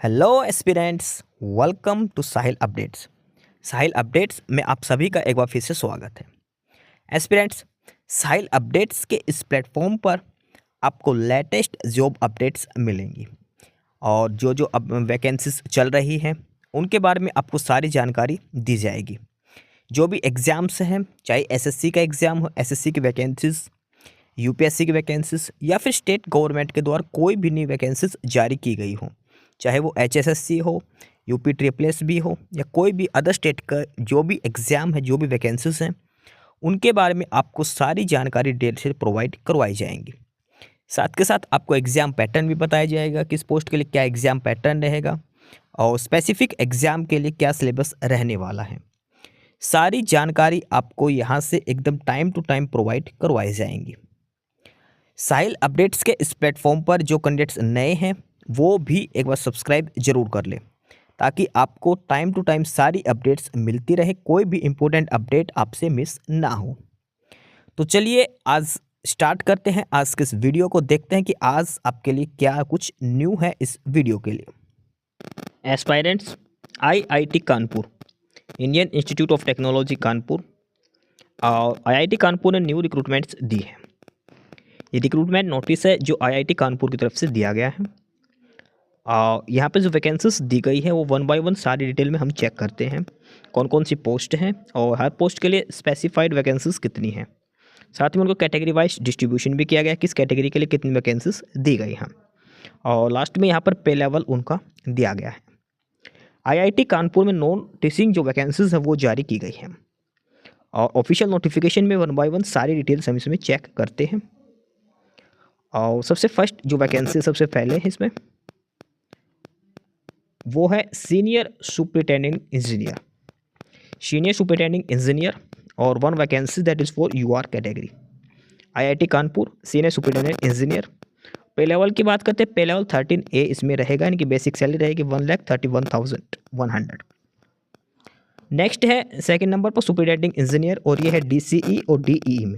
Hello aspirants, welcome to Sahil updates. Sahil updates में आप सभी का एक बार फिर से स्वागत है। एस्पिरेंट्स, साहिल अपडेट्स के इस प्लेटफॉर्म पर आपको लेटेस्ट जॉब अपडेट्स मिलेंगी और जो जो अब वैकेंसीज चल रही हैं उनके बारे में आपको सारी जानकारी दी जाएगी। जो भी एग्ज़ाम्स हैं, चाहे एसएससी का एग्ज़ाम हो, एसएससी की वैकेंसीज, यूपीएससी की वैकेंसीज या फिर स्टेट गवर्नमेंट के द्वारा कोई भी नई वैकेंसीज जारी की गई हो, चाहे वो एचएसएससी हो, यूपी ट्रिपल एस भी हो या कोई भी अदर स्टेट का जो भी एग्ज़ाम है, जो भी वैकेंसीज हैं, उनके बारे में आपको सारी जानकारी डिटेल से प्रोवाइड करवाई जाएंगी। साथ के साथ आपको एग्ज़ाम पैटर्न भी बताया जाएगा, किस पोस्ट के लिए क्या एग्ज़ाम पैटर्न रहेगा और स्पेसिफिक एग्ज़ाम के लिए क्या सिलेबस रहने वाला है। सारी जानकारी आपको यहाँ से एकदम टाइम टू टाइम प्रोवाइड करवाई जाएंगी। साहिल अपडेट्स के इस प्लेटफॉर्म पर जो कैंडिडेट्स नए हैं वो भी एक बार सब्सक्राइब जरूर कर लें ताकि आपको टाइम टू टाइम सारी अपडेट्स मिलती रहे, कोई भी इम्पोर्टेंट अपडेट आपसे मिस ना हो। तो चलिए आज स्टार्ट करते हैं आज के इस वीडियो को, देखते हैं कि आज आपके लिए क्या कुछ न्यू है इस वीडियो के लिए। Aspirants, IIT Kanpur, Indian institute of technology Kanpur और आईआईटी कानपुर ने न्यू रिक्रूटमेंट्स दी है। ये रिक्रूटमेंट नोटिस है जो आईआईटी कानपुर की तरफ से दिया गया है। यहाँ पे जो वैकेंसीज दी गई है वो वन बाय वन सारी डिटेल में हम चेक करते हैं कौन कौन सी पोस्ट हैं और हर पोस्ट के लिए स्पेसिफाइड वैकेंसीज कितनी हैं। साथ में उनको कैटेगरी वाइज डिस्ट्रीब्यूशन भी किया गया है, किस कैटेगरी के लिए कितनी वैकेंसीज दी गई हैं और लास्ट में यहाँ पर पे लेवल उनका दिया गया है। आईआईटी कानपुर में नोटिसिंग जो वैकेंसीज हैं वो जारी की गई हैं और ऑफिशियल नोटिफिकेशन में वन बाय वन सारी डिटेल्स हम इसमें चेक करते हैं। और सबसे फर्स्ट जो वैकेंसी सबसे पहले है इसमें वो है senior superintending engineer. Senior superintending engineer और one vacancy that is for UR category. IIT Kanpur senior superintendent engineer. Pay level की बात करते हैं, पे लेवल 13A इसमें रहेगा, यानी कि बेसिक सैलरी रहेगी 1,31,100। नेक्स्ट है सेकंड नंबर पर सुपरिटेंडिंग इंजीनियर और ये है डीसीई और डीईई में।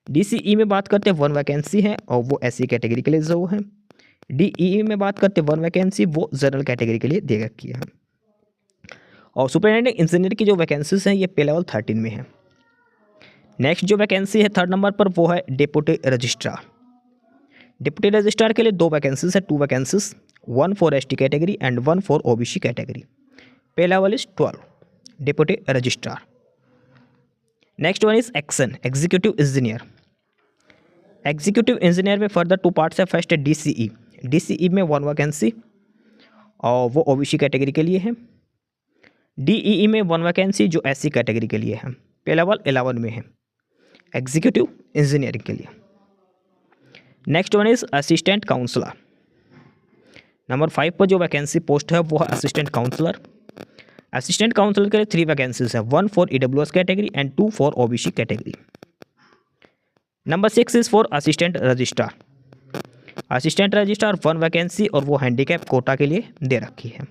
डीसीई में बात करते हैं वन वैकेंसी है और वो एससी कैटेगरी के लिए जो है। डीईई में बात करते हैं वन वैकेंसी, वो जनरल कैटेगरी के लिए दे रखी है। और सुपरिटेंडेंट इंजीनियर की जो वैकेंसीज हैं ये पे लेवल 13 में है। नेक्स्ट जो वैकेंसी है थर्ड नंबर पर वो है डिप्टी रजिस्ट्रार। डिप्टी रजिस्ट्रार के लिए दो वैकेंसीज है, two vacancies, one for ST category and one for OBC category. Pay level is 12 deputy registrar. Next one is action executive engineer. Executive engineer में further two parts है। First है DCE. DCE में one vacancy और वो OBC category के लिए है। DEE में वन वैकेंसी जो एससी कैटेगरी के लिए है। पे लेवल 11 में है एग्जीक्यूटिव इंजीनियरिंग के लिए। Next one is assistant counsellor. Number 5 पर जो वैकेंसी पोस्ट है वो है असिस्टेंट काउंसलर। असिस्टेंट काउंसलर के लिए 3 वैकेंसीज है, one for EWS category and 2 for OBC category. Number 6 is for assistant registrar. Assistant registrar one vacancy और वो हैंडीकैप कोटा के लिए दे रखी है।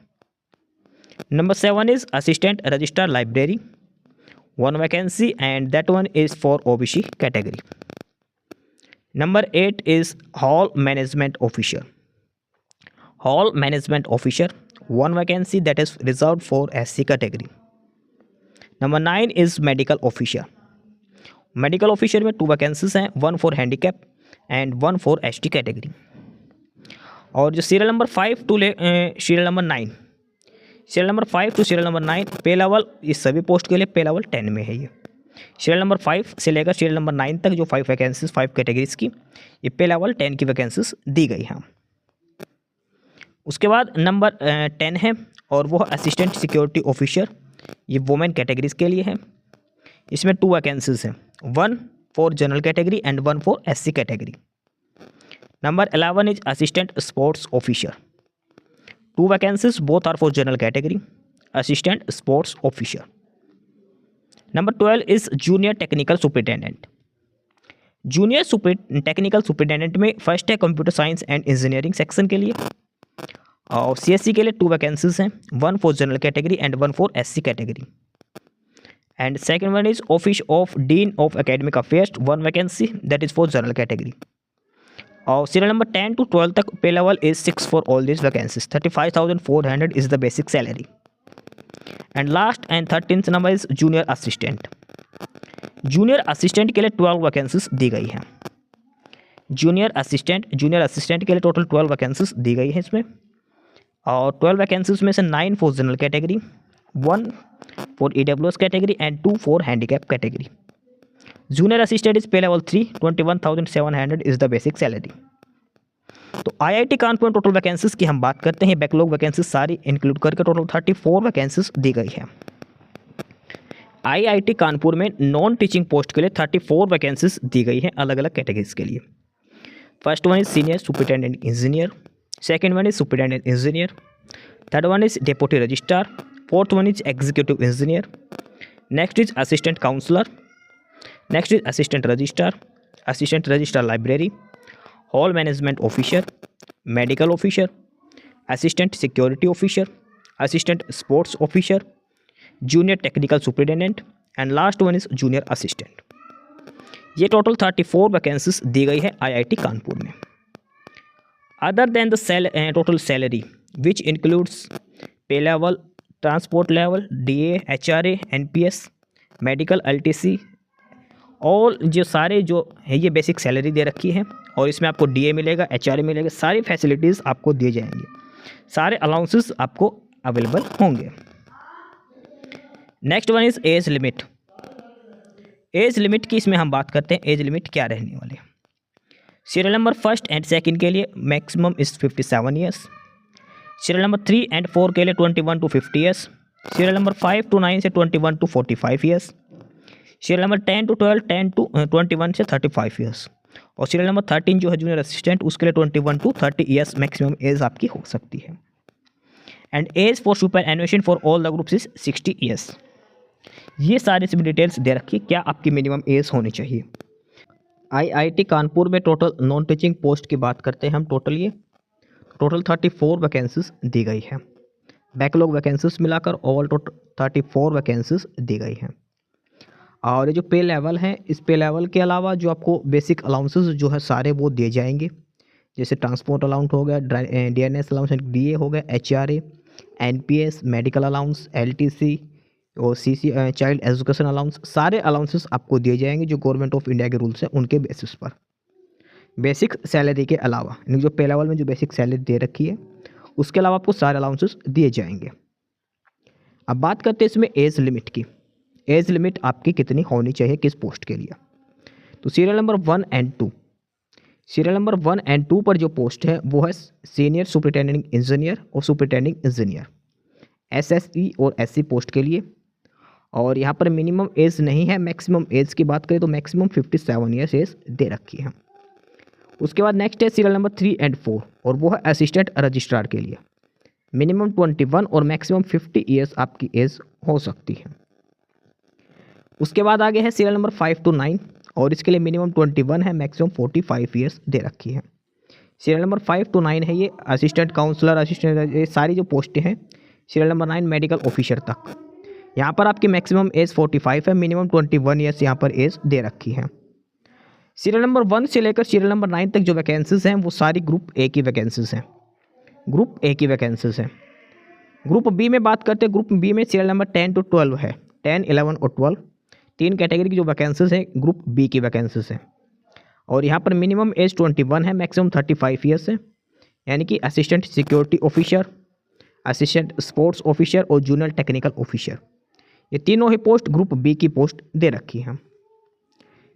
Number 7 is assistant registrar library, one vacancy and that one is for OBC category. Number 8 is hall management officer. Hall management officer one vacancy that is reserve for SC category. Number 9 is medical officer. Medical officer में 2 vacancies हैं, one for handicap and one for ST category. और जो serial number 5 to serial number 9, serial number 5 to serial number 9 pay level इस सभी post के लिए पे level 10 में है। ये सीरियल नंबर 5 से लेकर सीरियल नंबर 9 तक जो 5 वैकेंसीज 5 कैटेगरीज की ये पे लेवल 10 की वैकेंसीज दी गई हैं। उसके बाद नंबर 10 है और वो असिस्टेंट सिक्योरिटी ऑफिसर, ये वुमेन कैटेगरीज के लिए है। इसमें 2 वैकेंसीज हैं, one for general category and one for SC category. Number 11 is assistant sports officer. 2 vacancies both are for general category, assistant sports officer. Number 12 is junior technical superintendent. Junior technical superintendent में first है computer science and engineering section के लिए और CSC के लिए 2 vacancies हैं, one for general category and one for SC category. And second one is office of dean of academic affairs, one vacancy that is for general category. और serial number 10 to 12 तक पे level is 6 for all this vacancies 35,400 is the basic salary. And last and 13th number is junior assistant. Junior assistant के लिए 12 vacancies दी गई हैं। Junior assistant के लिए टोटल 12 वैकेंसीज दी गई है इसमें, और 12 वैकेंसीज में से 9 for general category, 1 for EWS category and 2 for handicap category. Junior assistant is पे level 3, 21,700 is the basic salary. तो IIT कानपुर में टोटल वैकेंसीज की हम बात करते हैं, बैकलॉग वैकेंसीज सारी इंक्लूड करके टोटल 34 वैकेंसीज दी गई है। IIT कानपुर में नॉन टीचिंग पोस्ट के लिए 34 वैकेंसीज दी गई हैं अलग अलग कैटेगरीज के लिए। First one is senior superintendent engineer, second one is superintendent engineer, third one is deputy registrar, fourth one is executive engineer, next is assistant counsellor, next is assistant registrar library, hall management officer, medical officer, assistant security officer, assistant sports officer, junior technical superintendent and last one is junior assistant. ये total 34 vacancies दी गई है IIT Kanpur में। Other than the total salary which includes पे level, transport level, DA, HRA, NPS, medical, LTC, और जो सारे जो है ये बेसिक सैलरी दे रखी है, और इसमें आपको DA मिलेगा, HRA मिलेगा, सारी फैसिलिटीज़ आपको दिए जाएंगे, सारे अलाउंसेस आपको अवेलेबल होंगे। Next one is age limit. Age limit की इसमें हम बात करते हैं, एज लिमिट क्या रहने वाले। सीरियल नंबर 1 एंड 2 के लिए maximum is 57 years, serial number 3 and 4 के लिए 21 to 50 years, serial number 5 to 9 से 21 to 45 years, serial number 10 to 12 10 to 21 से 35 ईयर्स, और सीरियल नंबर 13 जो है जूनियर असिस्टेंट उसके लिए 21 to 30 ईयर्स मैक्सिमम एज आपकी हो सकती है। And age for superannuation for all the groups is 60 years. ये सारी इसमें डिटेल्स दे रखी है क्या आपकी मिनिमम एज होनी चाहिए। IIT कानपुर में टोटल नॉन टीचिंग पोस्ट की बात करते हैं हम, टोटल 34 वैकेंसीज दी गई है। बैकलॉग वैकेंसीज मिलाकर ओवरऑल टोटल 34 वैकेंसीज दी गई हैं। और ये जो पे लेवल है, इस पे लेवल के अलावा जो आपको बेसिक अलाउंसेस जो है सारे वो दिए जाएंगे, जैसे ट्रांसपोर्ट अलाउंस हो गया, DNS अलाउंस, DA हो गया, HRA, NPS, medical allowance, LTC और CC चाइल्ड एजुकेशन अलाउंस, सारे अलाउंसेस आपको दिए जाएंगे जो गवर्नमेंट ऑफ इंडिया के रूल्स हैं उनके बेसिस पर, बेसिक सैलरी के अलावा। यानी जो पे लेवल में जो बेसिक सैलरी दे रखी है उसके अलावा आपको सारे अलाउंसेस दिए जाएंगे। अब बात करते हैं इसमें एज लिमिट की। एज लिमिट आपकी कितनी होनी चाहिए किस पोस्ट के लिए। तो serial number 1 and 2, serial number 1 and 2 पर जो पोस्ट है वो है सीनियर सुपरिटेंडिंग इंजीनियर और सुपरिटेंडिंग इंजीनियर, SSE और SC पोस्ट के लिए। और यहाँ पर मिनिमम एज नहीं है, मैक्सिमम एज की बात करें तो मैक्सिमम 57 ईयर्स एज दे रखी है। उसके बाद नेक्स्ट है सीरियल नंबर 3 एंड 4 और वो है असिस्टेंट रजिस्ट्रार के लिए, मिनिमम 21 और मैक्सिमम 50 ईयर्स आपकी एज हो सकती है। उसके बाद आगे है सीरियल नंबर 5 to 9 और इसके लिए मिनिमम 21 है, मैक्सिमम 45 ईयर्स दे रखी है। सीरियल नंबर 5 to 9 है ये असिस्टेंट काउंसलर, असिस्टेंट, ये सारी जो पोस्टें हैं। सीरियल नंबर 9 मेडिकल ऑफिसर तक, यहाँ पर आपकी मैक्सिमम एज 45 है, मिनिमम 21 ईयर्स यहाँ पर एज दे रखी है। सीरियल नंबर 1 से लेकर सीरियल नंबर 9 तक जो वैकेंसीज हैं वो सारी ग्रुप A की वैकेंसीज हैं, ग्रुप A की वैकेंसीज हैं। ग्रुप B में बात करते हैं, ग्रुप B में सीरियल नंबर 10 to 12 है, 10, 11 और 12 तीन कैटेगरी की जो वैकेंसीज हैं ग्रुप B की वैकेंसीज हैं। और यहाँ पर मिनिमम एज 21 है, मैक्सिमम 35 ईयर्स है, यानी कि assistant security officer, assistant sports officer और जूनियर टेक्निकल ऑफिसर, ये तीनों ही पोस्ट ग्रुप B की पोस्ट दे रखी हैं।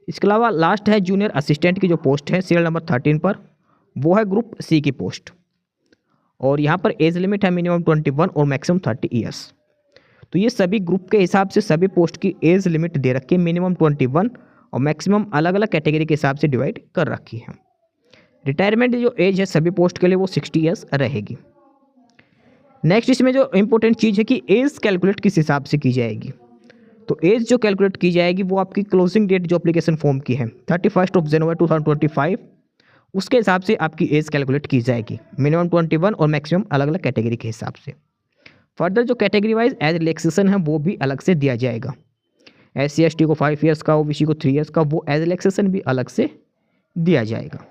इसके अलावा लास्ट है जूनियर असिस्टेंट की जो पोस्ट है सीरियल नंबर 13 पर, वो है ग्रुप C की पोस्ट। और यहाँ पर एज लिमिट है मिनिमम 21 और मैक्सिमम 30 ईयर्स। तो ये सभी ग्रुप के हिसाब से सभी पोस्ट की एज लिमिट दे रखी है, मिनिमम 21 और मैक्सिमम अलग अलग कैटेगरी के हिसाब से डिवाइड कर रखी है। रिटायरमेंट जो एज है सभी पोस्ट के लिए वो 60 ईयर्स रहेगी। नेक्स्ट इसमें जो इंपॉर्टेंट चीज़ है कि एज कैलकुलेट किस हिसाब से की जाएगी। तो एज जो कैलकुलेट की जाएगी वो आपकी क्लोजिंग डेट जो एप्लीकेशन फॉर्म की है 31 जनवरी 2025, उसके हिसाब से आपकी एज कैलकुलेट की जाएगी, मिनिमम 21 और मैक्सिमम अलग अलग कैटेगरी के हिसाब से। फर्दर जो कैटेगरी वाइज एज रिलैक्सेशन है वो भी अलग से दिया जाएगा। SC ST को 5 ईयर्स का, OBC को 3 ईयर्स का, वो एज रिलैक्सेशन भी अलग से दिया जाएगा।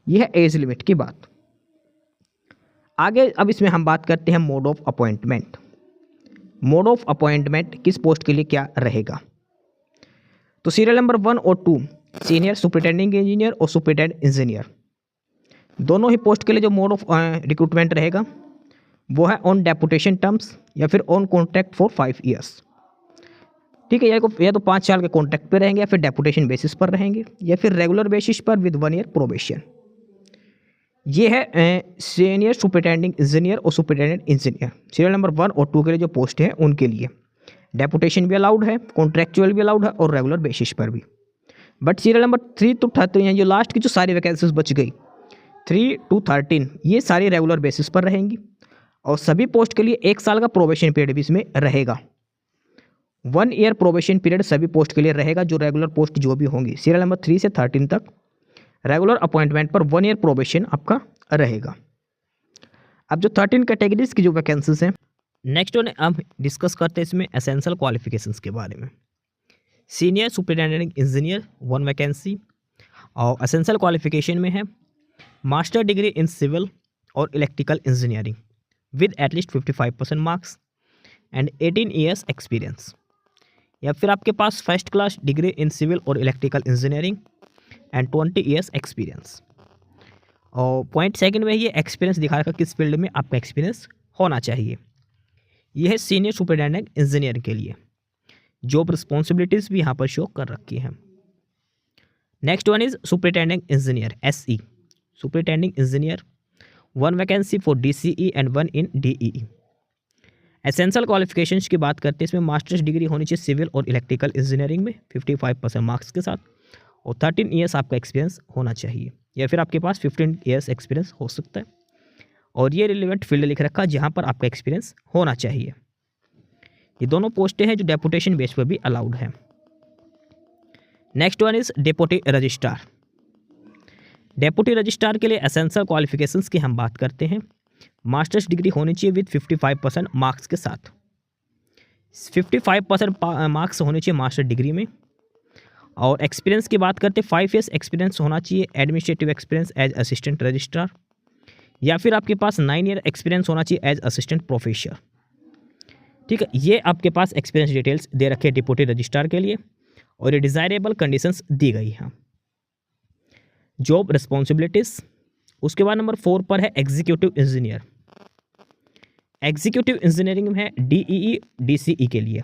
यह है एज लिमिट की बात। आगे अब इसमें हम बात करते हैं mode of appointment. Mode of appointment किस पोस्ट के लिए क्या रहेगा? तो सीरियल नंबर 1 और 2 सीनियर सुपरिटेंडिंग इंजीनियर और सुपरिटेंडेंट इंजीनियर, दोनों ही पोस्ट के लिए जो मोड ऑफ रिक्रूटमेंट रहेगा वो है ऑन डेपुटेशन टर्म्स या फिर ऑन कॉन्ट्रैक्ट फॉर 5 ईयर्स। ठीक है, या तो 5 साल के कॉन्ट्रैक्ट पे रहेंगे, या फिर डेपुटेशन बेसिस पर रहेंगे, या फिर रेगुलर बेसिस पर विद 1 ईयर प्रोबेशन। ये है सीनियर सुपरिटेंडिंग इंजीनियर और सुपरिटेंडेंट इंजीनियर। सीरियल नंबर 1 और 2 के लिए जो पोस्ट है उनके लिए डेपुटेशन भी अलाउड है, कॉन्ट्रैक्चुअल भी अलाउड है और रेगुलर बेसिस पर भी। बट सीरियल नंबर 3 to 13 जो लास्ट की जो सारी वैकेंसीज बच गई 3 to 13 ये सारी रेगुलर बेसिस पर रहेंगी और सभी पोस्ट के लिए 1 साल का प्रोबेशन पीरियड भी इसमें रहेगा। 1 ईयर प्रोबेशन पीरियड सभी पोस्ट के लिए रहेगा, जो रेगुलर पोस्ट जो भी होंगी। सीरियल नंबर 3 से 13 तक रेगुलर अपॉइंटमेंट पर 1 ईयर प्रोबेशन आपका रहेगा। अब जो 13 कैटेगरीज की जो वैकेंसीज हैं, नेक्स्ट वन हम डिस्कस करते हैं इसमें एसेंशियल क्वालिफिकेशंस के बारे में। सीनियर सुपरिटेंडिंग इंजीनियर 1 वैकेंसी, और एसेंशियल क्वालिफिकेशन में है मास्टर डिग्री इन सिविल और electrical engineering with at least 55% marks and 18 years experience, या फिर आपके पास first class degree in civil और electrical engineering and 20 years experience. और पॉइंट सेकंड में ये एक्सपीरियंस दिखा रखा किस फील्ड में आपका एक्सपीरियंस होना चाहिए। यह है सीनियर सुपरिटेंडेंट इंजीनियर के लिए। जॉब रिस्पॉन्सिबिलिटीज़ भी यहाँ पर शो कर रखी हैं। Next one is superintendent engineer SE, superintending engineer 1 vacancy for DCE and 1 in DEE। Essential qualifications की बात करते हैं, इसमें मास्टर्स डिग्री होनी चाहिए सिविल और इलेक्ट्रिकल इंजीनियरिंग में 55% मार्क्स के साथ, और 13 ईयर्स आपका एक्सपीरियंस होना चाहिए, या फिर आपके पास 15 ईयर्स एक्सपीरियंस हो सकता है। और ये रिलेवेंट फील्ड लिख रखा जहाँ पर आपका एक्सपीरियंस होना चाहिए। ये दोनों पोस्टें हैं जो डेपुटेशन बेस पर भी अलाउड है। Next one is deputy registrar. Deputy registrar के लिए एसेंशियल क्वालिफिकेशंस की हम बात करते हैं। मास्टर्स डिग्री होनी चाहिए विद 55% मार्क्स के साथ। 55% मार्क्स होने चाहिए मास्टर डिग्री में। और एक्सपीरियंस की बात करते हैं, 5 ईयर्स एक्सपीरियंस होना चाहिए administrative experience as assistant registrar, या फिर आपके पास 9 ईयर एक्सपीरियंस होना चाहिए एज असिस्टेंट प्रोफेसर। ठीक है, ये आपके पास एक्सपीरियंस डिटेल्स दे रखे हैं डिप्यूटी रजिस्ट्रार के लिए, और ये डिज़ायरेबल कंडीशंस दी गई हैं। जॉब रिस्पॉन्सिबिलिटीज़, उसके बाद नंबर 4 पर है एग्जीक्यूटिव इंजीनियर। एग्जीक्यूटिव इंजीनियरिंग में है DEE DCE के लिए।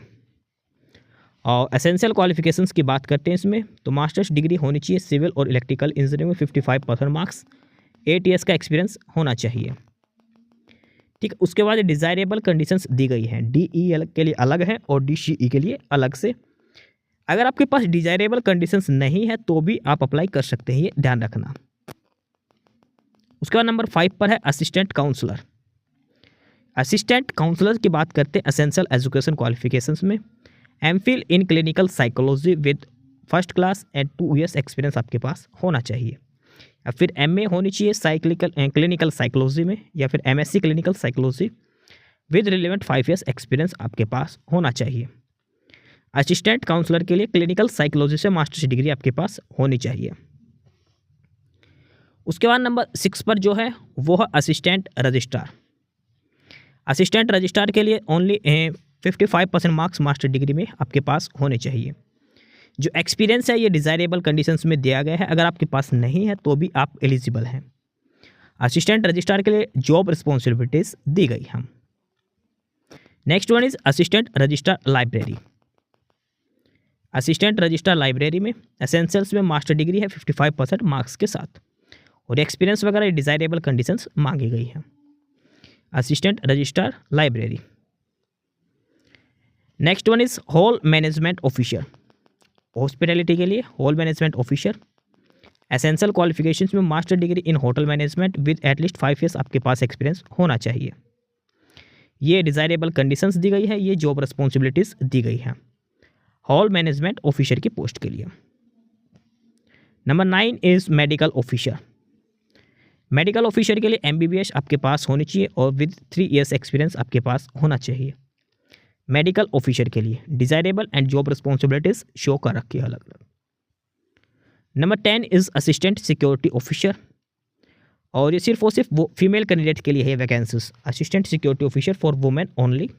और एसेंशियल क्वालिफिकेशंस की बात करते हैं इसमें, तो मास्टर्स डिग्री होनी चाहिए सिविल और इलेक्ट्रिकल इंजीनियरिंग में 55% मार्क्स, 8 ईयर्स का एक्सपीरियंस होना चाहिए। ठीक है, उसके बाद डिज़ायरेबल कंडीशंस दी गई हैं। DEE के लिए अलग है और DCE के लिए अलग से। अगर आपके पास डिज़ायरेबल कंडीशंस नहीं है तो भी आप अप्लाई कर सकते हैं, ये ध्यान रखना। उसके बाद नंबर 5 पर है असिस्टेंट काउंसलर। असिस्टेंट काउंसलर की बात करते हैं एसेंशियल एजुकेशन क्वालिफिकेशंस में MPhil in clinical psychology with first class and 2 years experience आपके पास होना चाहिए, या फिर MA होनी चाहिए क्लिनिकल साइकोलॉजी में, या फिर MSc clinical psychology with relevant 5 years experience आपके पास होना चाहिए। असिस्टेंट काउंसलर के लिए क्लिनिकल साइकोलॉजी से मास्टर्स डिग्री आपके पास होनी चाहिए। उसके बाद नंबर 6 पर जो है वो है असिस्टेंट रजिस्ट्रार। असिस्टेंट रजिस्ट्रार के लिए ओनली 55% मार्क्स मास्टर डिग्री में आपके पास होने चाहिए। जो एक्सपीरियंस है ये डिज़ायरेबल कंडीशंस में दिया गया है, अगर आपके पास नहीं है तो भी आप एलिजिबल हैं। असिस्टेंट रजिस्ट्रार के लिए जॉब रिस्पॉन्सिबिलिटीज़ दी गई हैं। Next one is assistant registrar library. Assistant registrar library में एसेंशियल्स में मास्टर डिग्री है 55% मार्क्स के साथ, और एक्सपीरियंस वगैरह डिज़ायरेबल कंडीशंस मांगी गई हैं। Assistant registrar library. Next one is hall management officer. Hospitality के लिए hall management officer. Essential qualifications में master degree in hotel management with at least 5 years आपके पास एक्सपीरियंस होना चाहिए। ये डिज़ायरेबल कंडीशंस दी गई है, ये जॉब रिस्पॉन्सिबिलिटीज़ दी गई हैं हॉल मैनेजमेंट ऑफिसर की पोस्ट के लिए। Number 9 is medical officer. Medical officer के लिए MBBS आपके पास होनी चाहिए और विद 3 ईयर्स एक्सपीरियंस आपके पास होना चाहिए। मेडिकल ऑफिसर के लिए desirable and job responsibilities show कर रखी है अलग अलग। Number 10 is assistant security officer. और ये सिर्फ और सिर्फ वो फीमेल कैंडिडेट के लिए है vacancies. Assistant security officer for women only.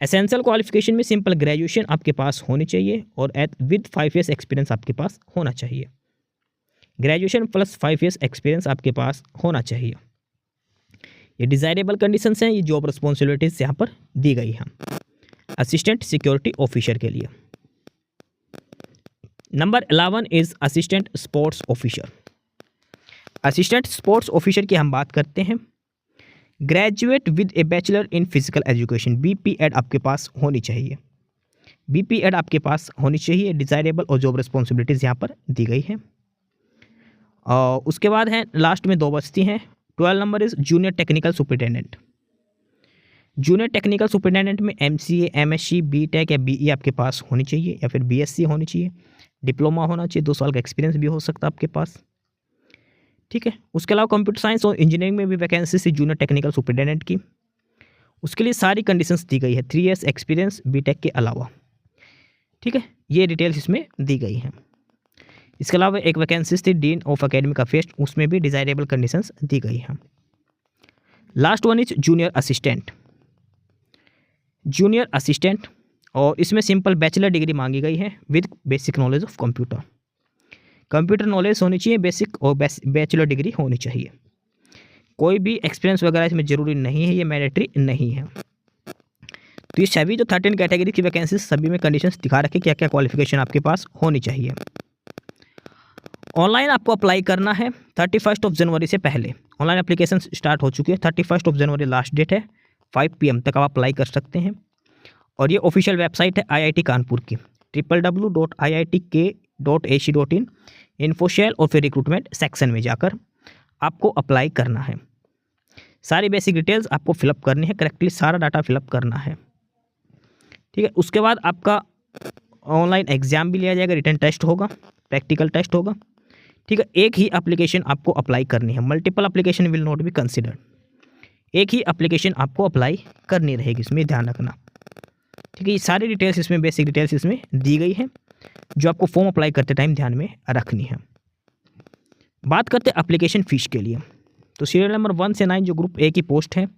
Essential qualification में सिंपल ग्रेजुएशन आपके पास होनी चाहिए और विद 5 ईयर्स एक्सपीरियंस आपके पास होना चाहिए। ग्रेजुएशन प्लस 5 ईयर्स एक्सपीरियंस आपके पास होना चाहिए। ये डिज़ायरेबल कंडीशंस हैं, ये जॉब रिस्पॉन्सिबिलिटीज यहाँ पर दी गई हैं असिस्टेंट सिक्योरिटी ऑफिसर के लिए। Number 11 is assistant sports officer. Assistant sports officer की हम बात करते हैं। Graduate with A bachelor in physical education, BPEd आपके पास होनी चाहिए। BPEd आपके पास होनी चाहिए। डिज़ायरेबल और जॉब रिस्पॉन्सिबिलिटीज़ यहाँ पर दी गई हैं। और उसके बाद हैं लास्ट में 2 बचती हैं। 12 number is junior technical superintendent. Junior technical superintendent में MCA, MSc, BTech या BE आपके पास होनी चाहिए या फिर BSc होनी चाहिए। डिप्लोमा होना चाहिए, 2 साल का एक्सपीरियंस भी हो सकता है आपके पास। ठीक है। उसके अलावा कंप्यूटर साइंस और इंजीनियरिंग में भी वैकेंसी थी जूनियर टेक्निकल सुपरिटेंडेंट की। उसके लिए सारी कंडीशंस दी गई है, 3 ईयर्स एक्सपीरियंस BTech के अलावा। ठीक है, ये डिटेल्स इसमें दी गई हैं। इसके अलावा एक वैकेंसीज थी डीन ऑफ एकेडमिक अफेयर्स, उसमें भी डिज़ायरेबल कंडीशंस दी गई हैं। Last one is junior assistant. Junior assistant, और इसमें सिंपल बैचलर डिग्री मांगी गई है with basic knowledge of computer. Computer knowledge होनी चाहिए बेसिक, और बैचलर डिग्री होनी चाहिए। कोई भी एक्सपीरियंस वगैरह इसमें ज़रूरी नहीं है, ये मैंडेटरी नहीं है। तो ये सभी जो 13 कैटेगरी की वैकेंसीज, सभी में कंडीशंस दिखा रखे क्या क्या क्वालिफिकेशन आपके पास होनी चाहिए। ऑनलाइन आपको अप्लाई करना है 31 जनवरी से पहले। ऑनलाइन एप्लीकेशन स्टार्ट हो चुकी है, 31 जनवरी लास्ट डेट है, 5 PM तक आप अप्लाई कर सकते हैं। और ये ऑफिशियल वेबसाइट है IIT कानपुर की, www.iitk.ac.in। इन्फोशेल और फिर रिक्रूटमेंट सेक्शन में जाकर आपको अप्लाई करना है। सारी बेसिक डिटेल्स आपको फिलअप करनी है, करेक्टली सारा डाटा फिलअप करना है। ठीक है। उसके बाद आपका ऑनलाइन एग्जाम भी लिया जाएगा, रिटन टेस्ट होगा, प्रैक्टिकल टेस्ट होगा। ठीक है। एक ही एप्लीकेशन आपको अप्लाई करनी है, multiple application will not be considered. एक ही एप्लीकेशन आपको अप्लाई करनी रहेगी, इसमें ध्यान रखना। ठीक है। ये सारी डिटेल्स इसमें, बेसिक डिटेल्स इसमें दी गई है, जो आपको फॉर्म अप्लाई करते टाइम ध्यान में रखनी है। बात करते हैं एप्लीकेशन फ़ीस के लिए। तो सीरियल नंबर 1 से 9 जो ग्रुप A की पोस्ट है,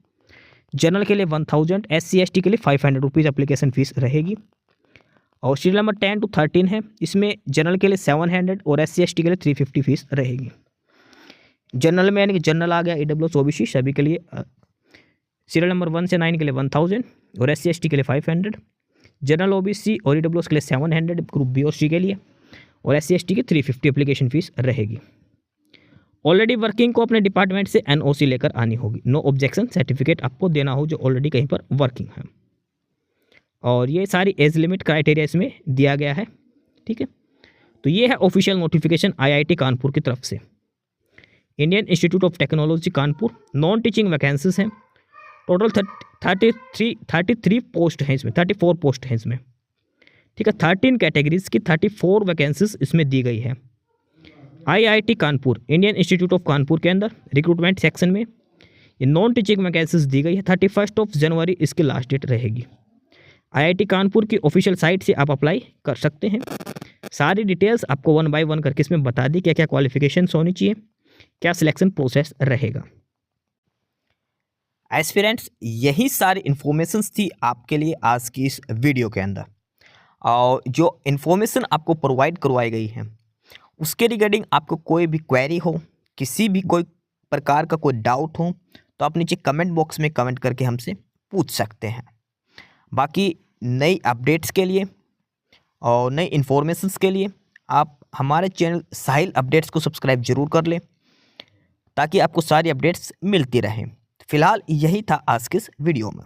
जनरल के लिए 1000, SC ST के लिए 500 रुपीज़ एप्लीकेशन फ़ीस रहेगी। और सीरियल नंबर 10 to 13 है, इसमें जनरल के लिए 700 और SC ST के लिए 350 फीस रहेगी। जनरल में यानी कि जनरल आ गया, EWS OBC सभी के लिए सीरियल नंबर 1 से 9 के लिए 1000 और SC ST के लिए 500, जनरल OBC और EWS के लिए 700 ग्रुप B और C के लिए, और SC ST की 350 एप्लीकेशन फ़ीस रहेगी। ऑलरेडी वर्किंग को अपने डिपार्टमेंट से NOC लेकर आनी होगी, नो ऑब्जेक्शन सर्टिफिकेट आपको देना हो जो ऑलरेडी कहीं पर वर्किंग है। और ये सारी एज लिमिट क्राइटेरिया इसमें दिया गया है। ठीक है। तो ये है ऑफिशियल नोटिफिकेशन IIT कानपुर की तरफ से। Indian institute of technology Kanpur, non teaching vacancies हैं। टोटल 33 पोस्ट हैं इसमें, 34 पोस्ट हैं इसमें। ठीक है। 13 कैटेगरीज की 34 वैकेंसीज इसमें दी गई है। IIT Kanpur, Indian institute of Kanpur के अंदर रिक्रूटमेंट सेक्शन में ये नॉन टीचिंग वैकेंसीज दी गई है। 31 जनवरी इसकी लास्ट डेट रहेगी। IIT कानपुर की ऑफिशियल साइट से आप अप्लाई कर सकते हैं। सारी डिटेल्स आपको 1 by 1 करके इसमें बता दी, क्या क्या क्वालिफिकेशंस होनी चाहिए, क्या सिलेक्शन प्रोसेस रहेगा। एस्पिरेंट्स, यही सारी इन्फॉर्मेशंस थी आपके लिए आज की इस वीडियो के अंदर। और जो इन्फॉर्मेशन आपको प्रोवाइड करवाई गई है उसके रिगार्डिंग आपको कोई भी क्वेरी हो, किसी भी कोई प्रकार का कोई डाउट हो, तो आप नीचे कमेंट बॉक्स में कमेंट करके हमसे पूछ सकते हैं। बाकी नई अपडेट्स के लिए और नई इन्फॉर्मेशंस के लिए आप हमारे चैनल साहिल अपडेट्स को सब्सक्राइब जरूर कर लें, ताकि आपको सारी अपडेट्स मिलती रहें। फिलहाल यही था आज के इस वीडियो में।